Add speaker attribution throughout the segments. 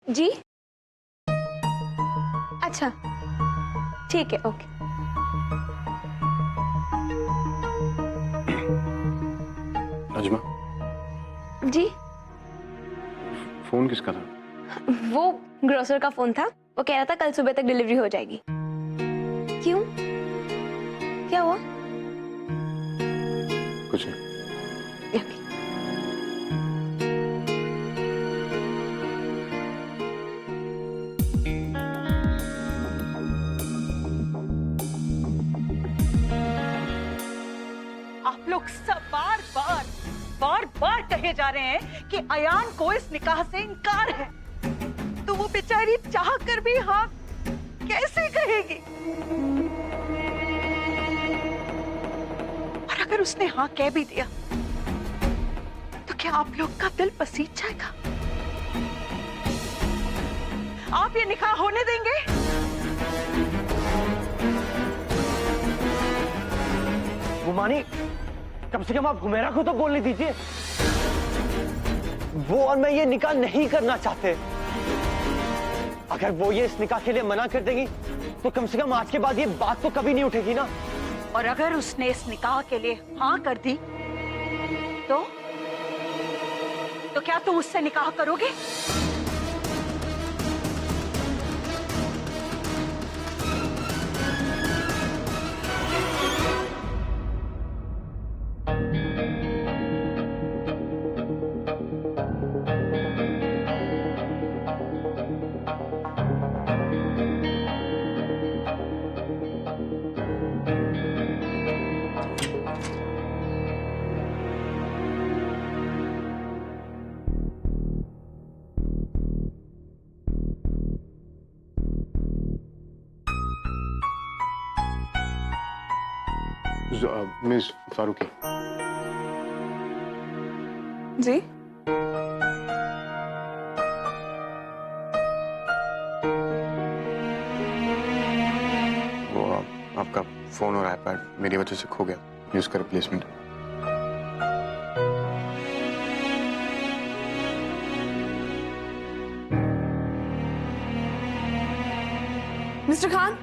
Speaker 1: जी, अच्छा ठीक है, ओके।
Speaker 2: नजमा,
Speaker 1: जी,
Speaker 2: फोन किसका था?
Speaker 1: वो ग्रोसर का फोन था। वो कह रहा था कल सुबह तक डिलीवरी हो जाएगी। क्यों, क्या हुआ?
Speaker 2: कुछ नहीं।
Speaker 1: ओके।
Speaker 3: आप लोग सब बार बार कहे जा रहे हैं कि अयान को इस निकाह से इनकार है, तो वो बेचारी चाह कर भी हाँ कैसे कहेगी? और अगर उसने हाँ कह भी दिया तो क्या आप लोग का दिल पसीज जाएगा? आप ये निकाह होने देंगे?
Speaker 4: गुमानी, कम से कम आप हुमैरा को तो बोलने दीजिए। वो और मैं ये निकाह नहीं करना चाहते। अगर वो ये इस निकाह के लिए मना कर देंगी तो कम से कम आज के बाद ये बात तो कभी नहीं उठेगी ना।
Speaker 3: और अगर उसने इस निकाह के लिए हाँ कर दी तो क्या तुम उससे निकाह करोगे?
Speaker 2: मिस फारूकी,
Speaker 5: जी,
Speaker 2: वो आपका फोन और आईपैड मेरी वजह से खो गया। यूज कर रिप्लेसमेंट।
Speaker 5: मिस्टर खान,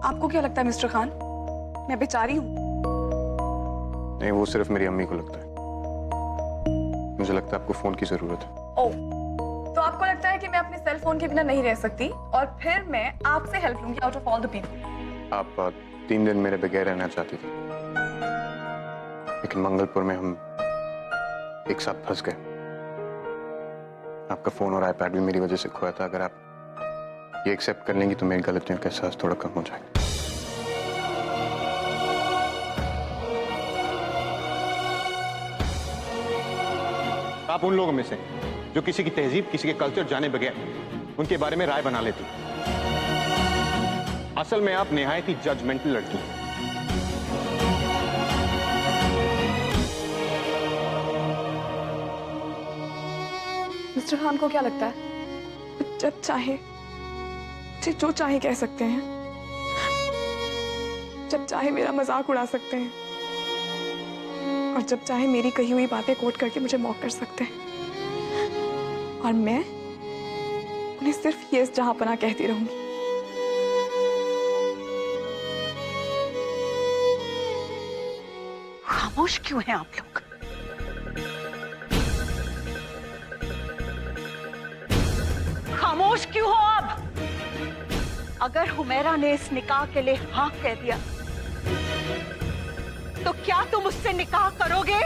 Speaker 5: आपको क्या लगता है मिस्टर खान, मैं बेचारी हूँ?
Speaker 2: नहीं, वो सिर्फ मेरी अम्मी को लगता है। मुझे लगता है आपको फोन की जरूरत है।
Speaker 5: ओह, तो आपको लगता है कि मैं अपने सेल फोन के बिना नहीं रह सकती और फिर मैं आपसे हेल्प लूंगी out of all the people.
Speaker 2: आप 3 दिन मेरे बगैर रहना चाहती थी, लेकिन मंगलपुर में हम एक साथ फंस गए। आपका फोन और आईपैड भी मेरी वजह से खोया था। अगर आप ये एक्सेप्ट कर लेंगी तो मेरी गलतियों का एहसास थोड़ा कम हो जाएगा।
Speaker 6: आप उन लोगों में से जो किसी की तहजीब, किसी के कल्चर जाने बगैर उनके बारे में राय बना लेती। असल में आप निहायत ही जजमेंटल लड़की हैं।
Speaker 5: मिस्टर खान को क्या लगता है, जब चाहे मुझे जो चाहे कह सकते हैं, जब चाहे मेरा मजाक उड़ा सकते हैं और जब चाहे मेरी कही हुई बातें कोट करके मुझे मॉक कर सकते हैं, और मैं उन्हें सिर्फ ये जहांपनाह कहती रहूंगी।
Speaker 3: खामोश क्यों हैं आप लोग? खामोश क्यों हो अब? अगर हुमैरा ने इस निकाह के लिए हाँ कह दिया तो क्या तुम उससे निकाह करोगे?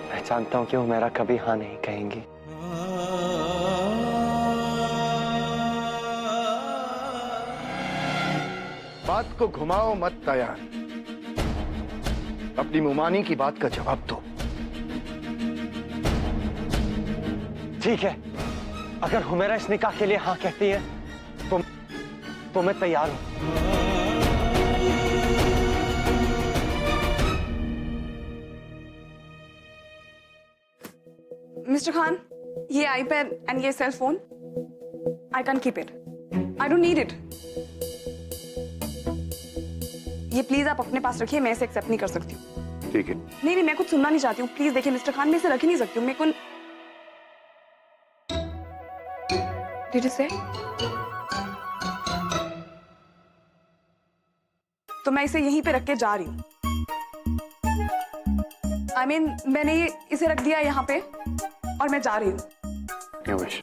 Speaker 4: मैं जानता हूँ कि हुमैरा कभी हाँ नहीं कहेंगी।
Speaker 7: बात को घुमाओ मत तैयार, अपनी मुमानी की बात का जवाब दो।
Speaker 4: ठीक है, अगर हुमैरा इस निकाह के लिए हाँ कहती है तो मैं तैयार हूं।
Speaker 5: मिस्टर खान, ये आईपैड एंड ये cell phone, I can keep it, I don't need it. ये प्लीज आप अपने पास रखिए, मैं इसे एक्सेप्ट नहीं कर सकती हूँ।
Speaker 2: ठीक है।
Speaker 5: नहीं नहीं, मैं कुछ सुनना नहीं चाहती हूँ, प्लीज देखिए मिस्टर खान, मैं इसे रख ही नहीं सकती हूँ। मेरे को Did you say? तो मैं इसे यहीं पे रख के जा रही हूँ। I mean, मैंने इसे रख दिया यहाँ पे और मैं जा रही हूँ।
Speaker 2: Your wish.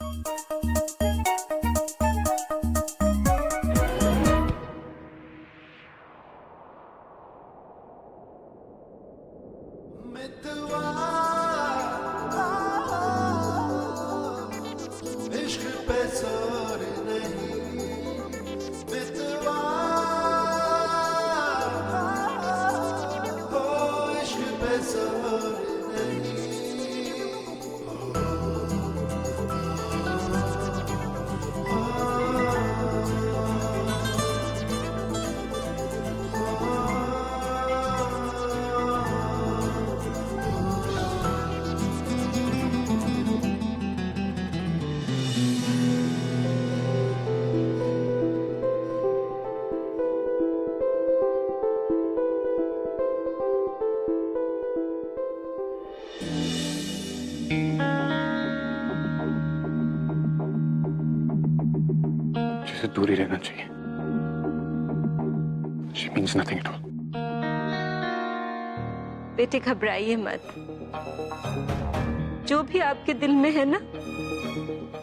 Speaker 2: से दूर ही रहना चाहिए। She means nothing at all.
Speaker 8: बेटे घबराइए मत, जो भी आपके दिल में है ना,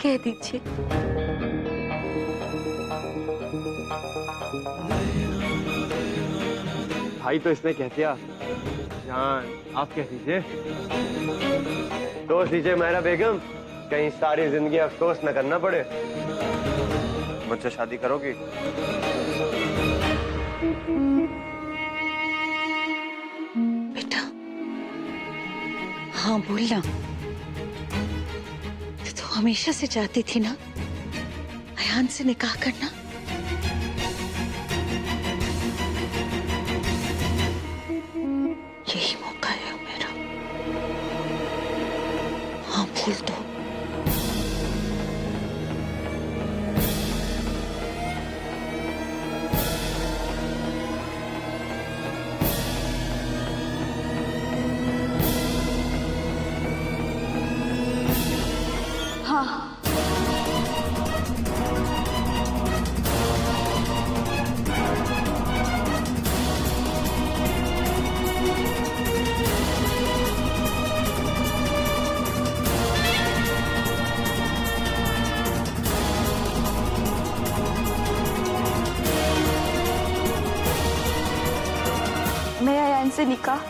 Speaker 8: कह दीजिए।
Speaker 4: भाई तो इसने कह दिया, जान आप कह दीजिए। दोस्त दीजिए मेरा बेगम, कहीं सारी जिंदगी अफसोस न करना पड़े। मुझसे शादी करोगी?
Speaker 3: बेटा हाँ बोलना, तो हमेशा से चाहती थी ना अयान से निकाह करना। यही मौका है मेरा, हाँ बोल दो।
Speaker 1: मैं अयान से निकाह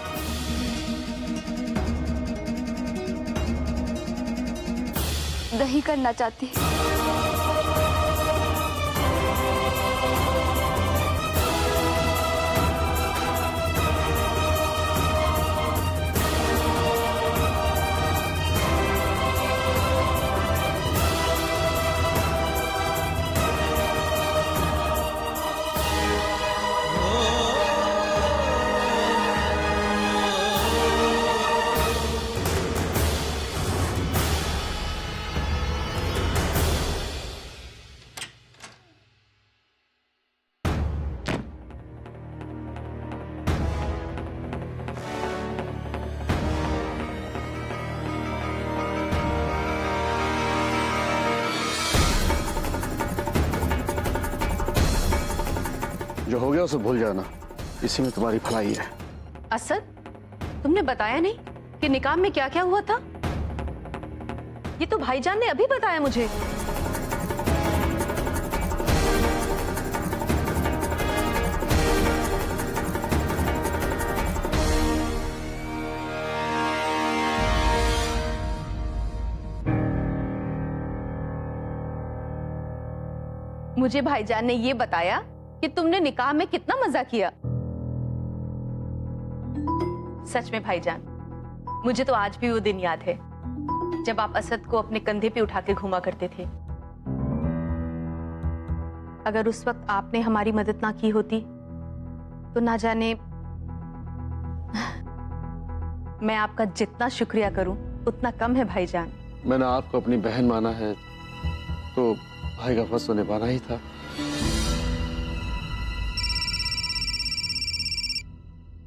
Speaker 1: नहीं करना चाहती।
Speaker 7: जो हो गया उसे भूल जाना, इसी में तुम्हारी भलाई है।
Speaker 8: असद, तुमने बताया नहीं कि निकाह में क्या क्या हुआ था? ये तो भाईजान ने अभी बताया मुझे। मुझे भाईजान ने ये बताया कि तुमने निकाह में कितना मजा किया। सच में भाईजान, मुझे तो आज भी वो दिन याद है जब आप असद को अपने कंधे पे उठा के घुमा करते थे। अगर उस वक्त आपने हमारी मदद ना की होती तो ना जाने मैं आपका जितना शुक्रिया करूं उतना कम है भाईजान।
Speaker 7: मैंने आपको अपनी बहन माना है तो भाई का फर्ज तो निभाना ही था।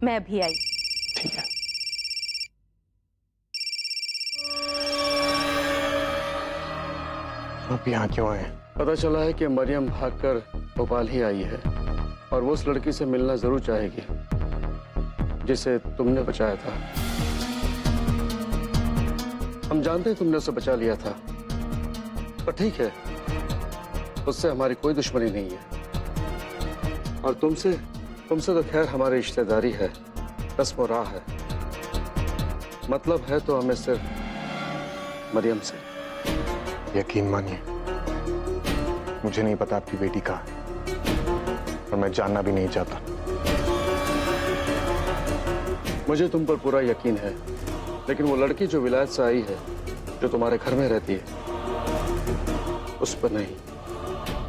Speaker 8: मैं अभी आई।
Speaker 2: ठीक है। आप यहाँ क्यों आए?
Speaker 7: पता चला है कि मरियम भागकर भोपाल ही आई है और वो उस लड़की से मिलना जरूर चाहेगी जिसे तुमने बचाया था। हम जानते हैं तुमने उसे बचा लिया था, पर ठीक है, उससे हमारी कोई दुश्मनी नहीं है। और तुमसे तो खैर हमारी रिश्तेदारी है, रस्म और राह है। मतलब है तो हमें सिर्फ मरियम से।
Speaker 2: यकीन मानिए, मुझे नहीं पता आपकी बेटी कहाँ है और मैं जानना भी नहीं चाहता।
Speaker 7: मुझे तुम पर पूरा यकीन है, लेकिन वो लड़की जो विलायत से आई है, जो तुम्हारे घर में रहती है, उस पर नहीं।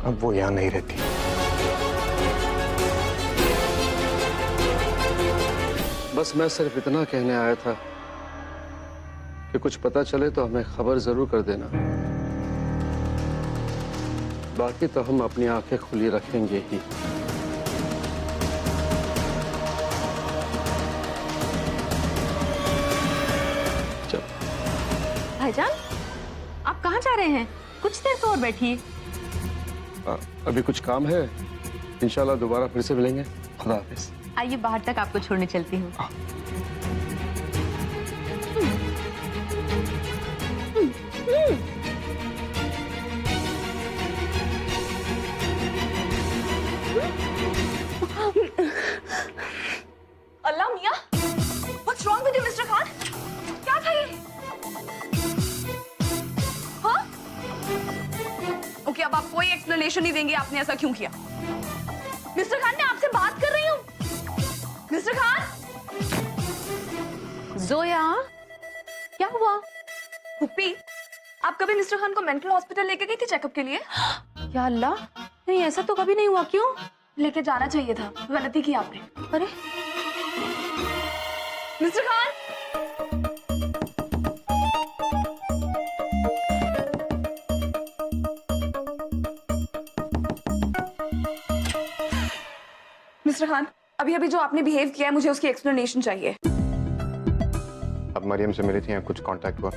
Speaker 2: अब वो यहाँ नहीं रहती।
Speaker 7: बस मैं सिर्फ इतना कहने आया था कि कुछ पता चले तो हमें खबर जरूर कर देना। बाकी तो हम अपनी आंखें खुली रखेंगे ही। चल।
Speaker 8: भाईजान, आप कहाँ जा रहे हैं? कुछ देर तो और बैठिए।
Speaker 7: अभी कुछ काम है, इंशाल्लाह दोबारा फिर से मिलेंगे। खुदा हाफिज।
Speaker 8: आइए बाहर तक आपको छोड़ने चलती हूँ।
Speaker 5: अल्लाह मियां, what's wrong with you, mister Khan? क्या था ये? हाँ? ओके, अब आप कोई एक्सप्लेनेशन नहीं देंगे आपने ऐसा क्यों किया? मिस्टर खान, मैं आपसे बात कर रही हूँ। मिस्टर खान?
Speaker 8: जोया, क्या हुआ?
Speaker 5: पुप्पी, आप कभी मिस्टर खान को मेंटल हॉस्पिटल लेके गई थी चेकअप के लिए?
Speaker 8: या अल्लाह, नहीं ऐसा तो कभी नहीं हुआ। क्यों?
Speaker 5: लेके जाना चाहिए था, गलती की आपने।
Speaker 8: अरे
Speaker 5: मिस्टर खान! मिस्टर खान, अभी अभी जो आपने बिहेव किया है, मुझे उसकी एक्सप्लेनेशन चाहिए।
Speaker 2: अब मरियम से मिली थी या कुछ कांटेक्ट हुआ?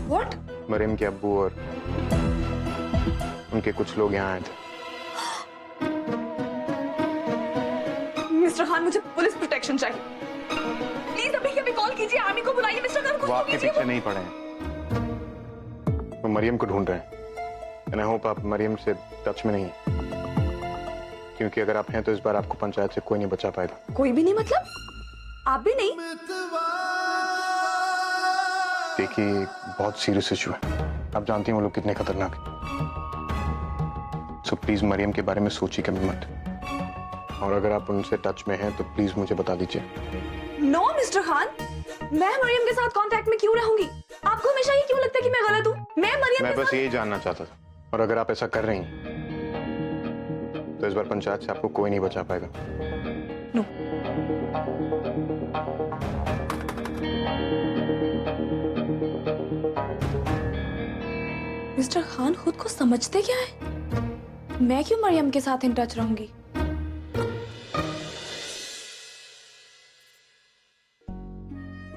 Speaker 5: What?
Speaker 2: मरियम के अब्बू और उनके कुछ लोग यहाँ आए थे।
Speaker 5: मिस्टर खान, मुझे पुलिस प्रोटेक्शन चाहिए। प्लीज अभी अभी कॉल कीजिए, आर्मी को बुलाइए। मिस्टर खान, कुछ
Speaker 2: वो
Speaker 5: तो
Speaker 2: आपके
Speaker 5: कीजिए।
Speaker 2: पीछे नहीं पड़े हैं, वो मरियम को ढूंढ रहे हैं। एंड आई होप आप मरियम से टच में नहीं हैं, क्योंकि अगर आप हैं तो इस बार आपको पंचायत से कोई नहीं बचा पाएगा।
Speaker 5: कोई भी नहीं? मतलब आप भी नहीं?
Speaker 2: देखिए, बहुत सीरियस इशू है। आप जानती हैं वो लोग कितने खतरनाक हैं। सो प्लीज मरियम के बारे में सोचिए कभी मत, और अगर आप उनसे टच में हैं तो प्लीज मुझे बता दीजिए।
Speaker 5: नो मिस्टर खान, मैं मरियम के साथ कांटेक्ट में क्यों रहूंगी? आपको हमेशा ये क्यों लगता है कि मैं गलत हूँ? मैं मरियम
Speaker 2: मैं
Speaker 5: के
Speaker 2: बस
Speaker 5: साथ...
Speaker 2: यही जानना चाहता था, और अगर आप ऐसा कर रही हैं तो इस बार पंचायत से आपको कोई नहीं बचा पाएगा।
Speaker 5: नो। मिस्टर खान खुद को समझते क्या है? मैं क्यों मरियम के साथ इन टच रहूंगी?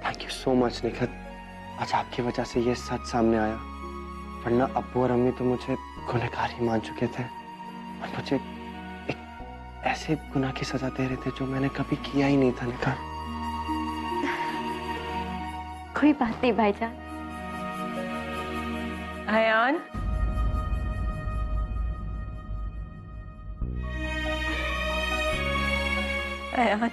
Speaker 4: Thank you so much Nikhat. आज आपकी वजह से ये सच सामने आया, वरना अब्बू और अम्मी तो मुझे गुनहगार ही मान चुके थे और मुझे एक ऐसे गुनाह की सजा दे रहे थे जो मैंने कभी किया ही नहीं था। निखत,
Speaker 1: कोई बात नहीं भाईजान।
Speaker 3: अयान, अयान,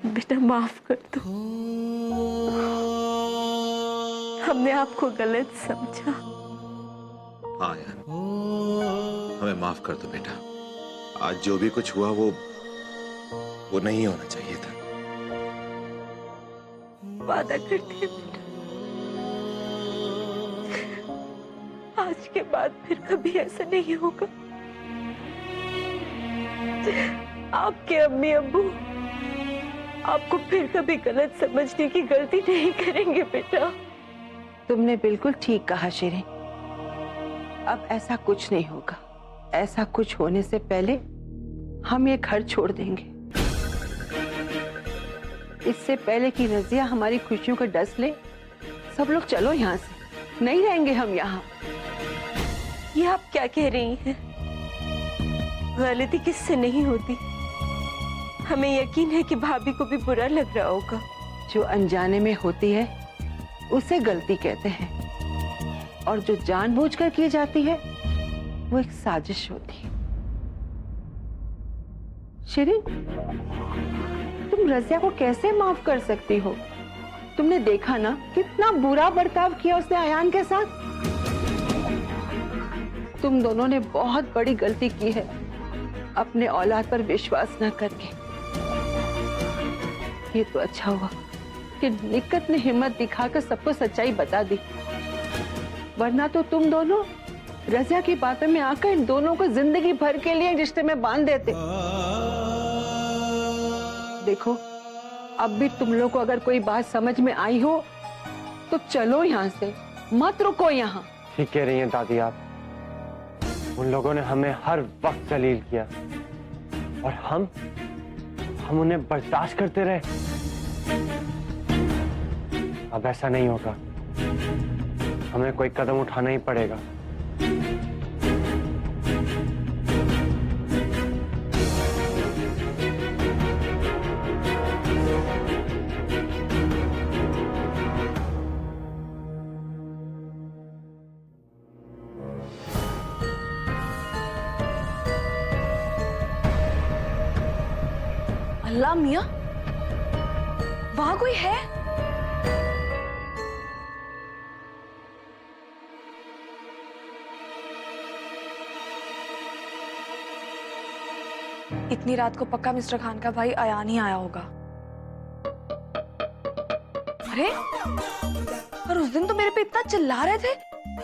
Speaker 1: बेटा माफ कर दो, हमने आपको गलत समझा।
Speaker 9: हाँ यार, हमें माफ कर दो बेटा। आज जो भी कुछ हुआ वो नहीं होना चाहिए था।
Speaker 1: वादा करते हैं बेटा, आज के बाद फिर कभी ऐसा नहीं होगा। आपके अम्मी अब्बू आपको फिर कभी गलत समझने की गलती नहीं करेंगे बेटा।
Speaker 10: तुमने बिल्कुल ठीक कहा शिरीन। अब ऐसा कुछ नहीं होगा। ऐसा कुछ होने से पहले हम ये घर छोड़ देंगे। इससे पहले कि रजिया हमारी खुशियों का डस ले, सब लोग चलो यहाँ से। नहीं रहेंगे हम यहाँ।
Speaker 1: ये आप क्या कह रही हैं? गलती किससे नहीं होती। हमें यकीन है कि भाभी को भी बुरा लग रहा होगा।
Speaker 10: जो अनजाने में होती है उसे गलती कहते हैं, और जो जानबूझकर की जाती है वो एक साजिश होती है। शिरीन, तुम रजिया को कैसे माफ कर सकती हो? तुमने देखा ना कितना बुरा बर्ताव किया उसने अयान के साथ। तुम दोनों ने बहुत बड़ी गलती की है अपने औलाद पर विश्वास न करके। ये तो अच्छा हुआ कि निकत ने हिम्मत दिखाकर सबको सच्चाई बता दी, वरना तो तुम दोनों रजिया की बातों में आकर इन दोनों को जिंदगी भर के लिए रिश्ते में बांध देते। देखो, अब भी तुम लोग को अगर कोई बात समझ में आई हो तो चलो यहाँ से, मत रुको यहाँ।
Speaker 4: ठीक कह रही हैं दादी आप। उन लोगों ने हमें हर वक्त जलील किया और हम उन्हें बर्दाश्त करते रहे। अब ऐसा नहीं होगा। हमें कोई कदम उठाना ही पड़ेगा।
Speaker 1: अल्लाह मियां, वहां कोई है? इतनी रात को पक्का मिस्टर खान का भाई अयान ही आया होगा। अरे, और उस दिन तो मेरे पे इतना चिल्ला रहे थे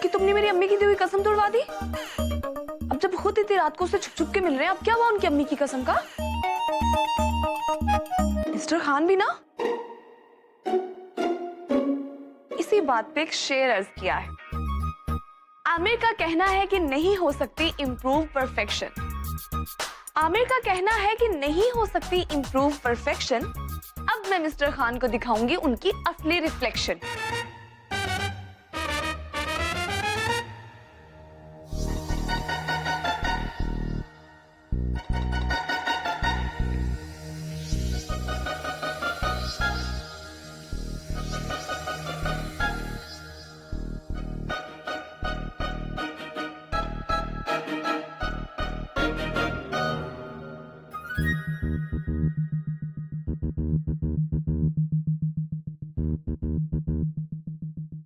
Speaker 1: कि तुमने मेरी अम्मी की दी हुई कसम तोड़वा दी। अब जब खुद इतनी रात को उससे छुप छुप के मिल रहे हैं, अब क्या हुआ उनकी अम्मी की कसम का? मिस्टर खान भी ना इसी बात पे एक शेर अर्ज किया है। आमिर का कहना है कि नहीं हो सकती इम्प्रूव परफेक्शन। आमिर का कहना है कि नहीं हो सकती इम्प्रूव परफेक्शन। अब मैं मिस्टर खान को दिखाऊंगी उनकी असली reflection.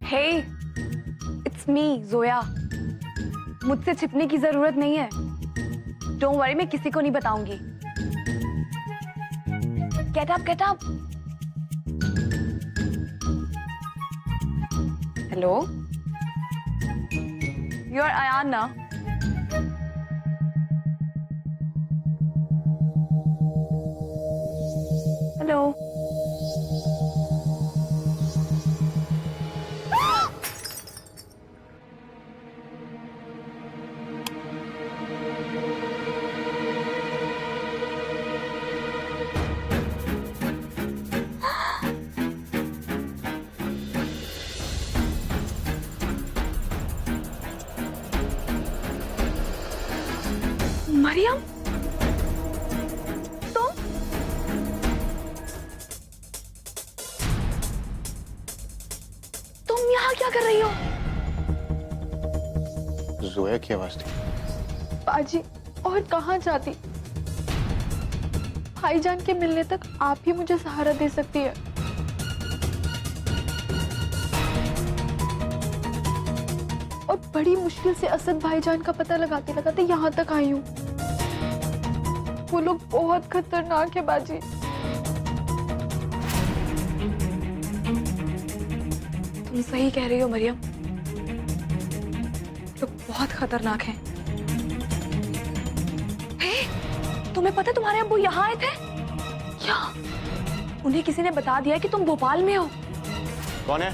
Speaker 1: Hey, it's me, Zoya. मुझसे छिपने की जरूरत नहीं है। Don't worry, मैं किसी को नहीं बताऊंगी। Get up, get up. Hello? You're Ayan na? Hello? Maryam, तुम यहाँ क्या कर रही हो?
Speaker 2: जोया की आवाज थी।
Speaker 5: बाजी, और कहाँ जाती? भाईजान के मिलने तक आप ही मुझे सहारा दे सकती है। और बड़ी मुश्किल से असद भाईजान का पता लगाते लगाते यहाँ तक आई हूँ। वो लोग बहुत खतरनाक है बाजी। तुम सही कह रही हो मरियम, लोग बहुत खतरनाक हैं। हे,
Speaker 1: तुम्हें पता है तुम्हारे अब्बू यहाँ आए थे? यहाँ उन्हें किसी ने बता दिया कि तुम भोपाल में हो।
Speaker 6: कौन है?